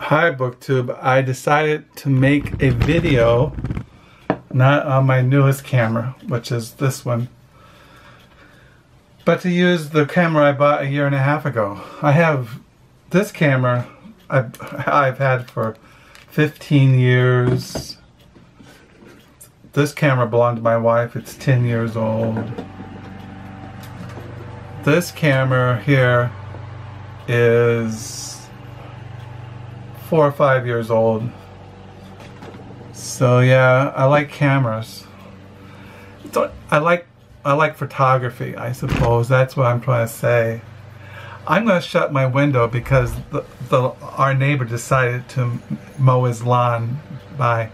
Hi BookTube. I decided to make a video not on my newest camera, which is this one, but to use the camera I bought a year and a half ago. I have this camera I've had for 15 years. This camera belonged to my wife. It's 10 years old. This camera here is 4 or 5 years old. So yeah, I like cameras. I like photography, I suppose. That's what I'm trying to say. I'm going to shut my window because our neighbor decided to mow his lawn. Bye.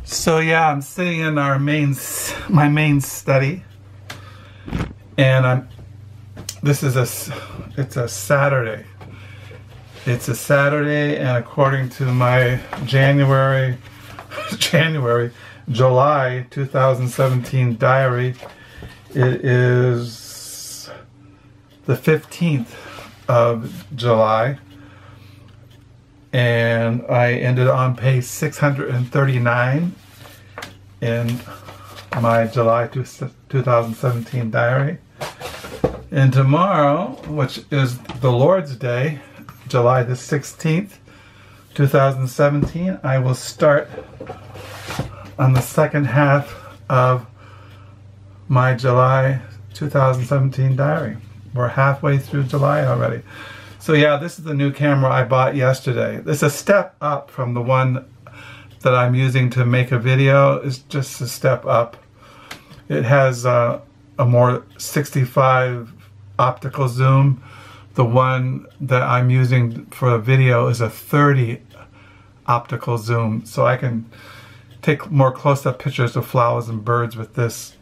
So yeah, I'm sitting in our my main study, and it's a Saturday. It's a Saturday, and according to my July 2017 diary, it is the 15th of July, and I ended on page 639 in my July 2017 diary. And tomorrow, which is the Lord's Day, July the 16th, 2017, I will start on the second half of my July 2017 diary. We're halfway through July already. So yeah, this is the new camera I bought yesterday. It's a step up from the one that I'm using to make a video. It's just a step up. It has a more 65 optical zoom. The one that I'm using for a video is a 30 optical zoom, so I can take more close-up pictures of flowers and birds with this.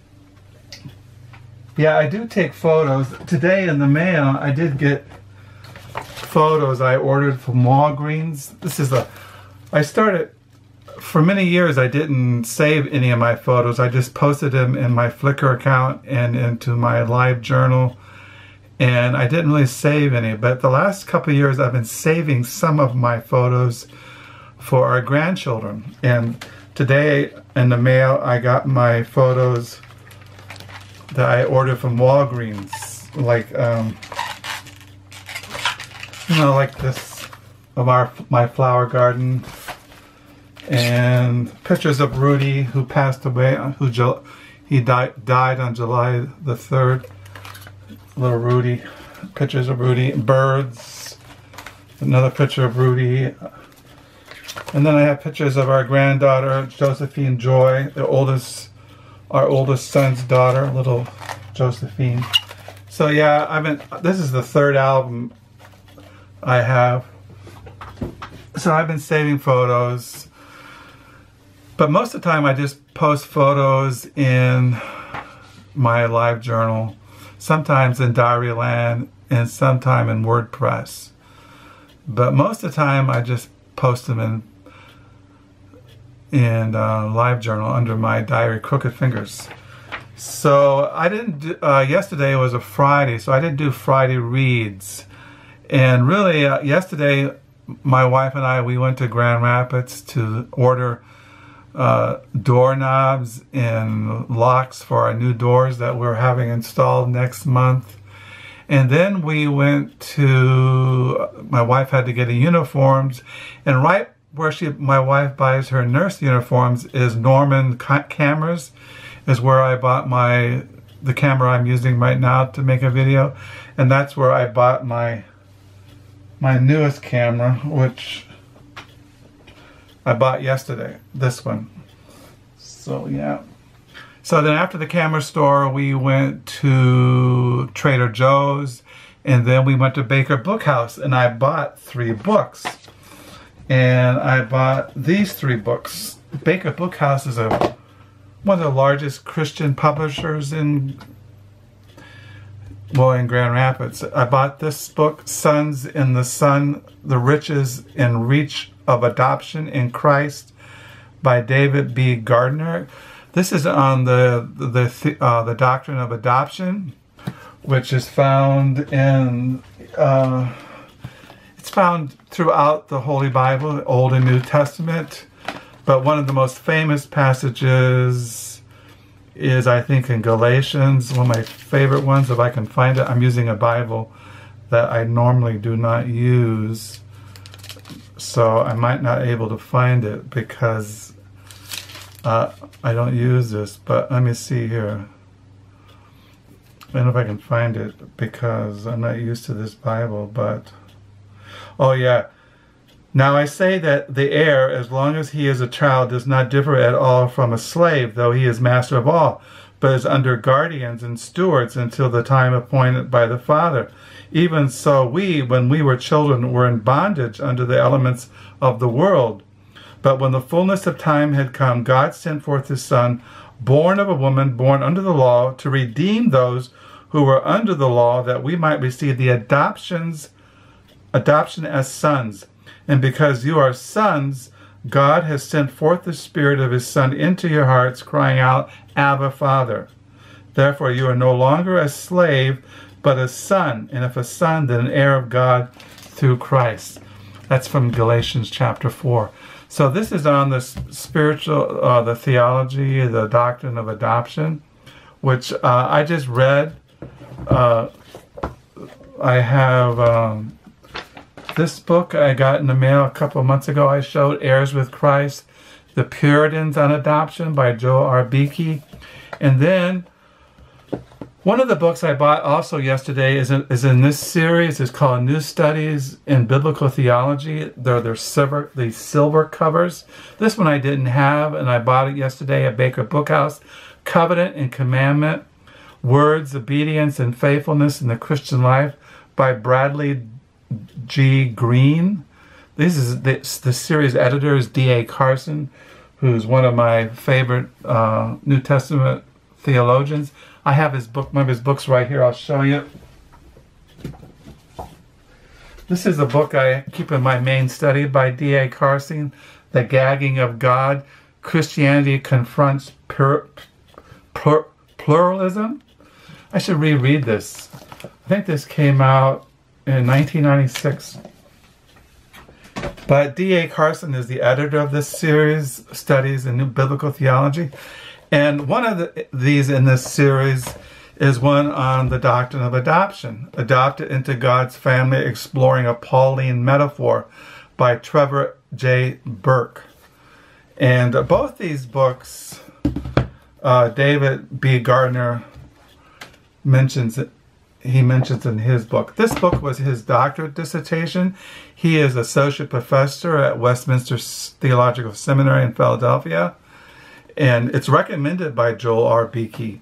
Yeah, I do take photos. Today in the mail, I did get photos I ordered from Walgreens. For many years I didn't save any of my photos. I just posted them in my Flickr account and into my live journal, and I didn't really save any. But the last couple of years I've been saving some of my photos for our grandchildren. And today in the mail I got my photos that I ordered from Walgreens, like like this of my flower garden, and pictures of Rudy, who passed away. He died on July the 3rd. Little Rudy, pictures of Rudy, birds, another picture of Rudy, and then I have pictures of our granddaughter Josephine Joy, our oldest son's daughter, little Josephine. So yeah, this is the third album I have. So I've been saving photos, but most of the time I just post photos in my live journal, sometimes in Diaryland and sometime in WordPress. But most of the time I just post them in live journal under my diary Crooked Fingers. So I didn't do, yesterday was a Friday, so I didn't do Friday reads. And really, yesterday, my wife and we went to Grand Rapids to order doorknobs and locks for our new doors that we're having installed next month. And then we went to, my wife had to get uniforms, and right where my wife buys her nurse uniforms is Norman Cameras, is where I bought the camera I'm using right now to make a video. And that's where I bought my newest camera, which I bought yesterday, this one. So yeah. So then after the camera store, we went to Trader Joe's, and then we went to Baker Book House, and I bought 3 books. And I bought these 3 books. Baker Book House is one of the largest Christian publishers in Grand Rapids. I bought this book, Sons in the Sun, The Riches and Reach of Adoption in Christ, by David B. Garner. This is on the doctrine of adoption, which is found in, it's found throughout the Holy Bible, Old and New Testament, but one of the most famous passages is, I think, in Galatians, one of my favorite ones, if I can find it. I'm using a Bible that I normally do not use, so I might not be able to find it because I don't use this, but let me see here. I don't know if I can find it because I'm not used to this Bible, but oh yeah. Now I say that the heir, as long as he is a child, does not differ at all from a slave, though he is master of all, but is under guardians and stewards until the time appointed by the Father. Even so we, when we were children, were in bondage under the elements of the world. But when the fullness of time had come, God sent forth his Son, born of a woman, born under the law, to redeem those who were under the law, that we might receive the adoption as sons. And because you are sons, God has sent forth the Spirit of his Son into your hearts, crying out, Abba, Father. Therefore you are no longer a slave, but a son, and if a son, then an heir of God through Christ. That's from Galatians chapter 4. So this is on the spiritual, the theology, the doctrine of adoption, which I just read. I have this book I got in the mail a couple of months ago. I showed Heirs with Christ, The Puritans on Adoption by Joel R. Beeke. And then one of the books I bought also yesterday is in this series. It's called New Studies in Biblical Theology. They're the silver covers. This one I didn't have, and I bought it yesterday at Baker Bookhouse. Covenant and Commandment, Words, Obedience, and Faithfulness in the Christian Life by Bradley G. Green. This is the series editor is D.A. Carson, who's one of my favorite New Testament theologians. I have his book, one of his books right here. I'll show you. This is a book I keep in my main study by D.A. Carson, The Gagging of God, Christianity Confronts Pluralism. I should reread this. I think this came out in 1996. But D.A. Carson is the editor of this series, Studies in New Biblical Theology. And one of these in this series is one on the doctrine of adoption, Adopted into God's Family, Exploring a Pauline Metaphor by Trevor J. Burke. And both these books, David B. Garner mentions in his book. This book was his doctorate dissertation. He is associate professor at Westminster Theological Seminary in Philadelphia. And it's recommended by Joel R. Beeke.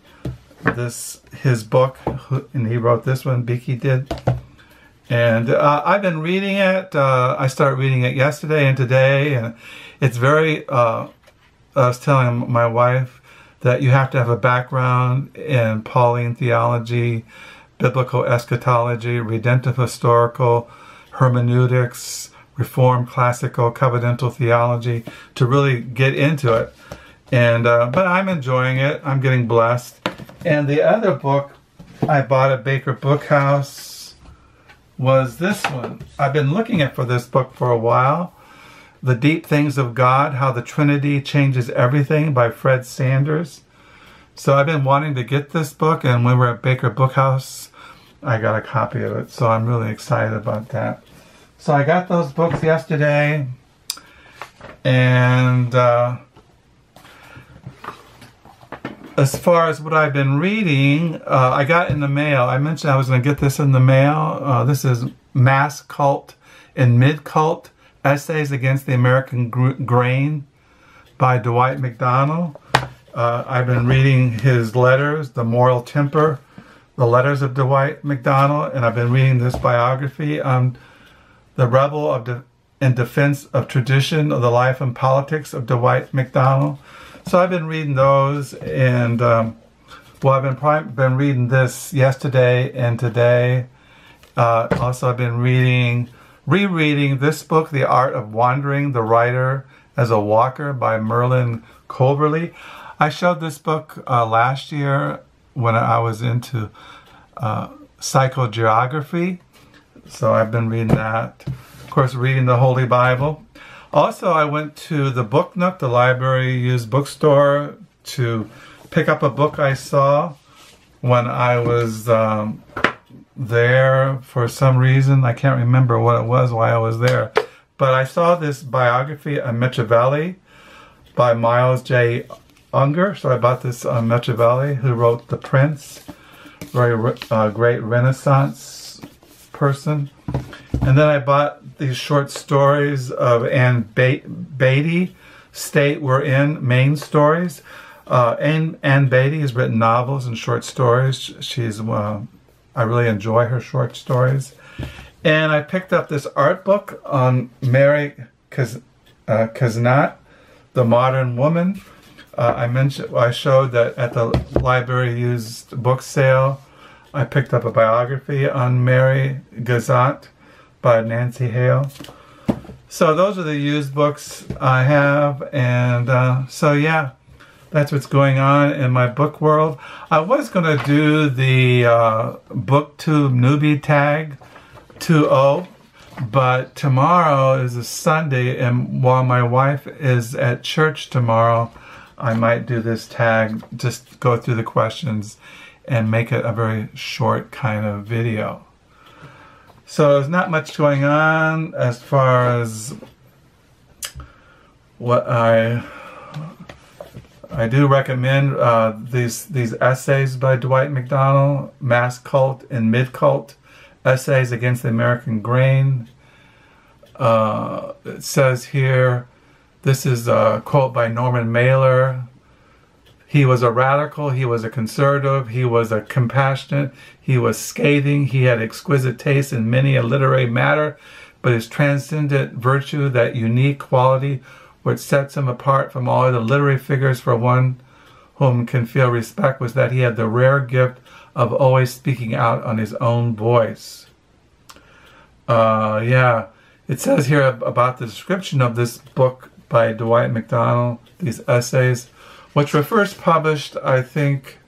His book, and he wrote this one, Beeke did. And I've been reading it. I started reading it yesterday and today, and it's very, I was telling my wife that you have to have a background in Pauline theology, biblical eschatology, redemptive historical, hermeneutics, Reformed classical covenantal theology to really get into it. And but I'm enjoying it. I'm getting blessed. And the other book I bought at Baker Bookhouse was this one. I've been looking for this book for a while. The Deep Things of God, How the Trinity Changes Everything by Fred Sanders. So I've been wanting to get this book, and when we were at Baker Bookhouse, I got a copy of it. So I'm really excited about that. So I got those books yesterday, and as far as what I've been reading, I got in the mail. I mentioned I was going to get this in the mail. This is Masscult and Midcult, Essays Against the American Grain by Dwight Macdonald. I've been reading his letters, The Moral Temper, the letters of Dwight Macdonald, and I've been reading this biography on The Rebel in Defense of Tradition of the Life and Politics of Dwight Macdonald. So I've been reading those, and well, I've been reading this yesterday and today. Also, I've been rereading this book, The Art of Wandering, The Writer as a Walker by Merlin Colberly. I showed this book last year when I was into psychogeography. So I've been reading that. Of course, reading the Holy Bible. Also, I went to the Book Nook, the library used bookstore, to pick up a book I saw when I was there for some reason. I can't remember what it was, why I was there. But I saw this biography of Machiavelli by Miles J. Unger. So I bought this on Machiavelli, who wrote The Prince. Very great Renaissance person. And then I bought these short stories of Anne Beatty, State We're In, Main Stories. Anne Beatty has written novels and short stories. She's I really enjoy her short stories. And I picked up this art book on Mary Casnat, The Modern Woman. I showed that at the library used book sale. I picked up a biography on Mary Casnat by Nancy Hale. So those are the used books I have, and so yeah, that's what's going on in my book world. I was going to do the BookTube newbie tag 2.0, but tomorrow is a Sunday, and while my wife is at church tomorrow, I might do this tag, just go through the questions and make it a very short kind of video. So there's not much going on as far as what I do recommend these essays by Dwight Macdonald, Masscult and Midcult, Essays Against the American Grain. It says here, this is a quote by Norman Mailer. He was a radical, he was a conservative, he was a compassionate, he was scathing, he had exquisite taste in many a literary matter, but his transcendent virtue, that unique quality which sets him apart from all other literary figures for one whom can feel respect, was that he had the rare gift of always speaking out on his own voice. Yeah, it says here about the description of this book by Dwight Macdonald, these essays, which were first published, I think,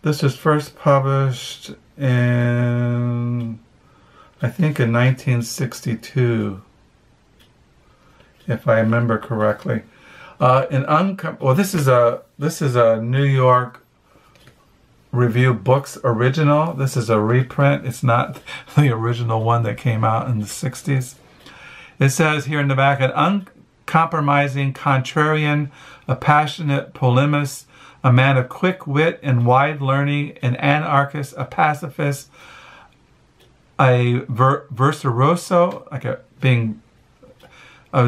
this was first published in, I think in 1962, if I remember correctly. Well, this is a New York Review Books original. This is a reprint. It's not the original one that came out in the 60s. It says here in the back, an uncompromising contrarian, a passionate polemist, a man of quick wit and wide learning, an anarchist, a pacifist, a virtuoso, like a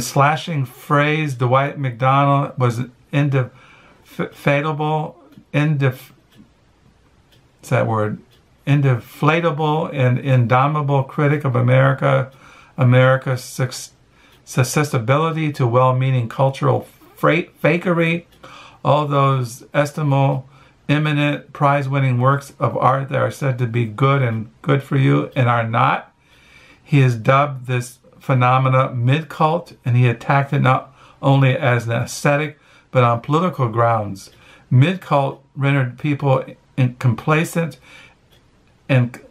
slashing phrase. Dwight Macdonald was an indefatigable and indomitable critic of America's susceptibility to well-meaning cultural fakery, all those estimable, eminent, prize-winning works of art that are said to be good and good for you and are not. He has dubbed this phenomena Midcult, and he attacked it not only as an aesthetic, but on political grounds. Midcult rendered people complacent and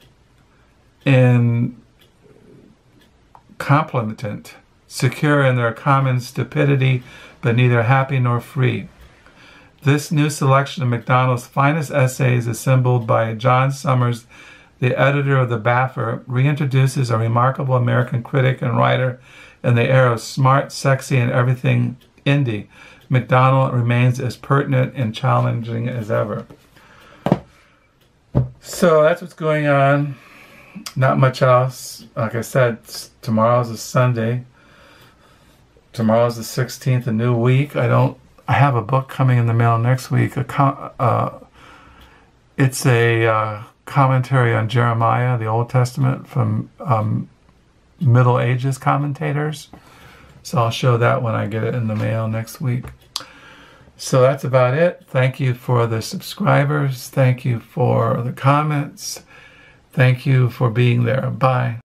competent, secure in their common stupidity, but neither happy nor free. This new selection of Macdonald's finest essays, assembled by John Summers, the editor of the Baffer, reintroduces a remarkable American critic and writer in the era of smart, sexy, and everything indie. Macdonald remains as pertinent and challenging as ever. So that's what's going on. Not much else. Like I said, tomorrow's a Sunday. Tomorrow's the 16th, a new week. I have a book coming in the mail next week. It's a commentary on Jeremiah, the Old Testament, from Middle Ages commentators. So I'll show that when I get it in the mail next week. So that's about it. Thank you for the subscribers. Thank you for the comments. Thank you for being there. Bye.